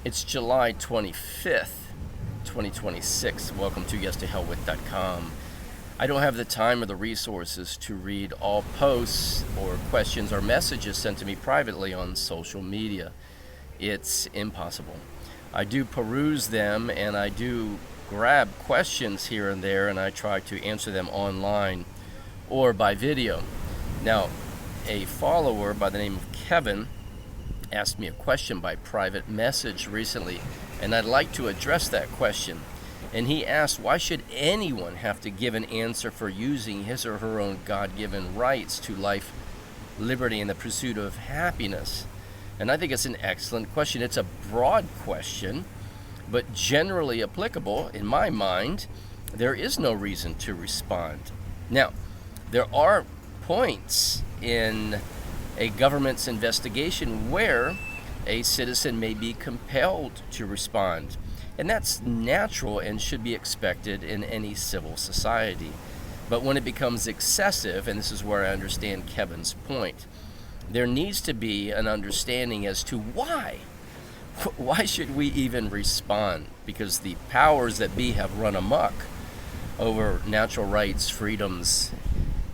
It's July 25th, 2026. Welcome to YesToHellWith.com. I don't have the time or the resources to read all posts or questions or messages sent to me privately on social media. It's impossible. I do peruse them and I do grab questions here and there and I try to answer them online or by video. Now, a follower by the name of Kevin asked me a question by private message recently, and I'd like to address that question. And he asked, why should anyone have to give an answer for using his or her own God-given rights to life, liberty, and the pursuit of happiness? And I think it's an excellent question. It's a broad question, but generally applicable. In my mind, there is no reason to respond. Now, there are points in a government's investigation where a citizen may be compelled to respond. And that's natural and should be expected in any civil society. But when it becomes excessive, and this is where I understand Kevin's point, there needs to be an understanding as to why. Why should we even respond? Because the powers that be have run amok over natural rights, freedoms,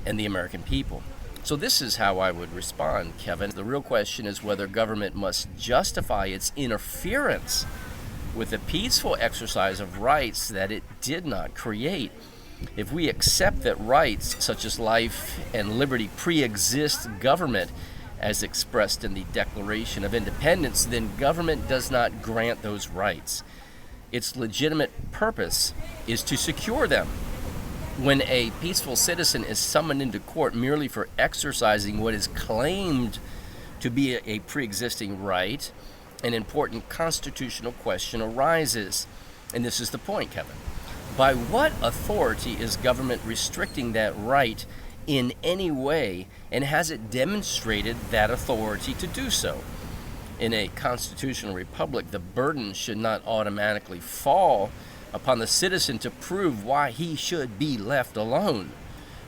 and the American people. So this is how I would respond, Kevin. The real question is whether government must justify its interference with the peaceful exercise of rights that it did not create. If we accept that rights such as life and liberty pre-exist government as expressed in the Declaration of Independence, then government does not grant those rights. Its legitimate purpose is to secure them. When a peaceful citizen is summoned into court merely for exercising what is claimed to be a pre-existing right, an important constitutional question arises. And this is the point, Kevin. By what authority is government restricting that right in any way, and has it demonstrated that authority to do so? In a constitutional republic, the burden should not automatically fall upon the citizen to prove why he should be left alone.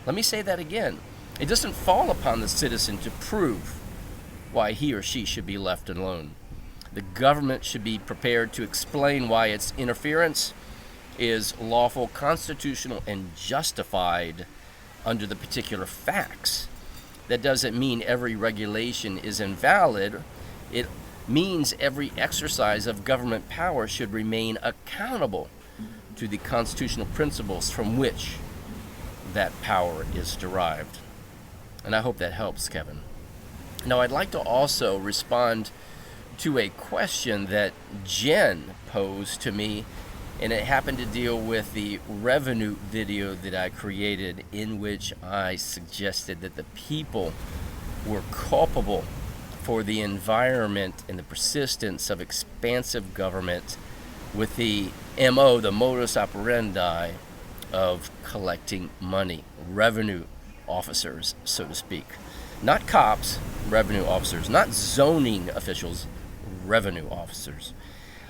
Let me say that again. It doesn't fall upon the citizen to prove why he or she should be left alone. The government should be prepared to explain why its interference is lawful, constitutional, and justified under the particular facts. That doesn't mean every regulation is invalid. It means every exercise of government power should remain accountable to the constitutional principles from which that power is derived. And I hope that helps, Kevin. Now, I'd like to also respond to a question that Jen posed to me, and it happened to deal with the revenue video that I created, in which I suggested that the people were culpable for the environment and the persistence of expansive government with the MO, the modus operandi of collecting money. Revenue officers, so to speak. Not cops, revenue officers. Not zoning officials, revenue officers.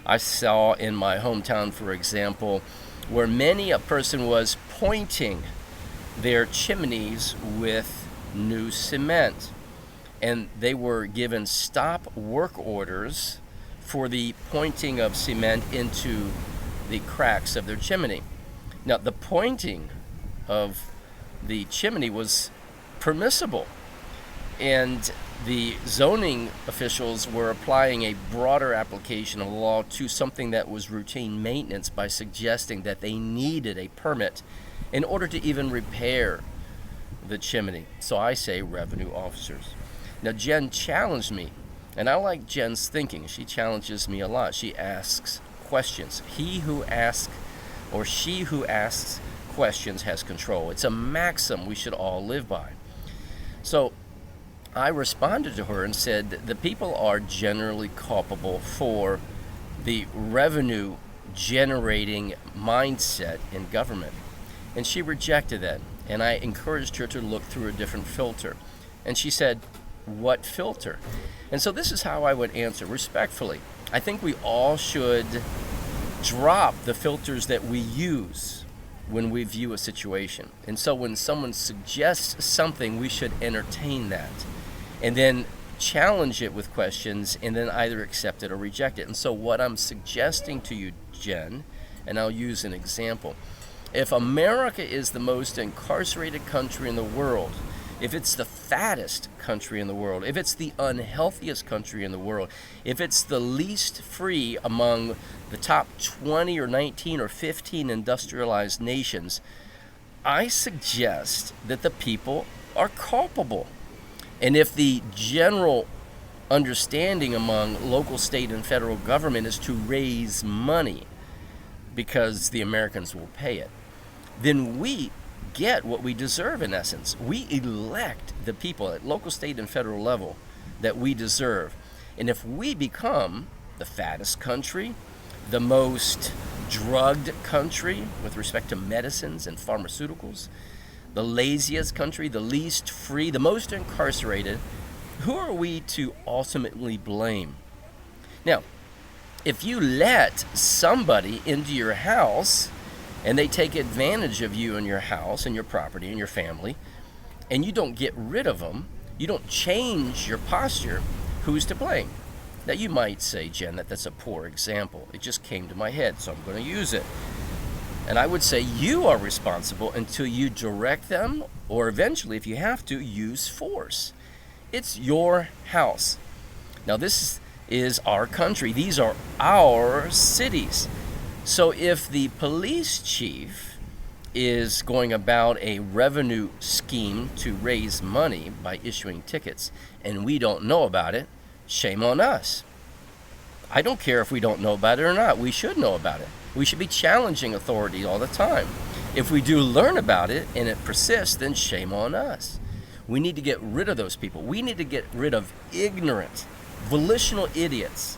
I saw in my hometown, for example, where many a person was pointing their chimneys with new cement. And they were given stop work orders for the pointing of cement into the cracks of their chimney. Now, the pointing of the chimney was permissible, and the zoning officials were applying a broader application of the law to something that was routine maintenance by suggesting that they needed a permit in order to even repair the chimney. So I say revenue officers. Now, Jen challenged me, and I like Jen's thinking. She challenges me a lot. She asks questions. He who asks, or she who asks questions, has control. It's a maxim we should all live by. So I responded to her and said that the people are generally culpable for the revenue generating mindset in government. And she rejected that. And I encouraged her to look through a different filter. And she said, what filter? And so this is how I would answer respectfully. I think we all should drop the filters that we use when we view a situation. And so when someone suggests something, we should entertain that. And then challenge it with questions, and then either accept it or reject it. And so what I'm suggesting to you, Jen, and I'll use an example. If America is the most incarcerated country in the world, if it's the fattest country in the world, if it's the unhealthiest country in the world, if it's the least free among the top 20 or 19 or 15 industrialized nations, I suggest that the people are culpable. And if the general understanding among local, state, and federal government is to raise money because the Americans will pay it, then we get what we deserve in essence. We elect the people at local, state, and federal level that we deserve. And if we become the fattest country, the most drugged country with respect to medicines and pharmaceuticals, the laziest country, the least free, the most incarcerated, who are we to ultimately blame? Now, if you let somebody into your house and they take advantage of you and your house and your property and your family, and you don't get rid of them, you don't change your posture, who's to blame? Now you might say, Jen, that's a poor example. It just came to my head, so I'm going to use it. And I would say you are responsible until you direct them, or eventually, if you have to, use force. It's your house. Now this is our country. These are our cities. So if the police chief is going about a revenue scheme to raise money by issuing tickets, and we don't know about it, shame on us. I don't care if we don't know about it or not. We should know about it. We should be challenging authority all the time. If we do learn about it and it persists, then shame on us. We need to get rid of those people. We need to get rid of ignorant, volitional idiots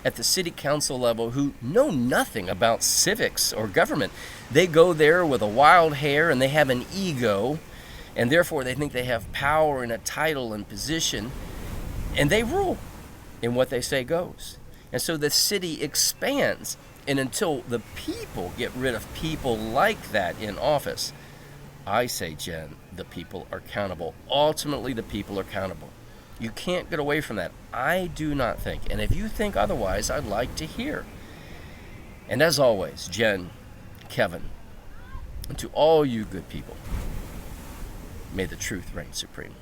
at the city council level who know nothing about civics or government. They go there with a wild hair and they have an ego, and therefore they think they have power and a title and position, and they rule, and what they say goes. And so the city expands, and until the people get rid of people like that in office, I say, Jen, the people are accountable. Ultimately, the people are accountable. You can't get away from that. I do not think. And if you think otherwise, I'd like to hear. And as always, Jen, Kevin, and to all you good people, may the truth reign supreme.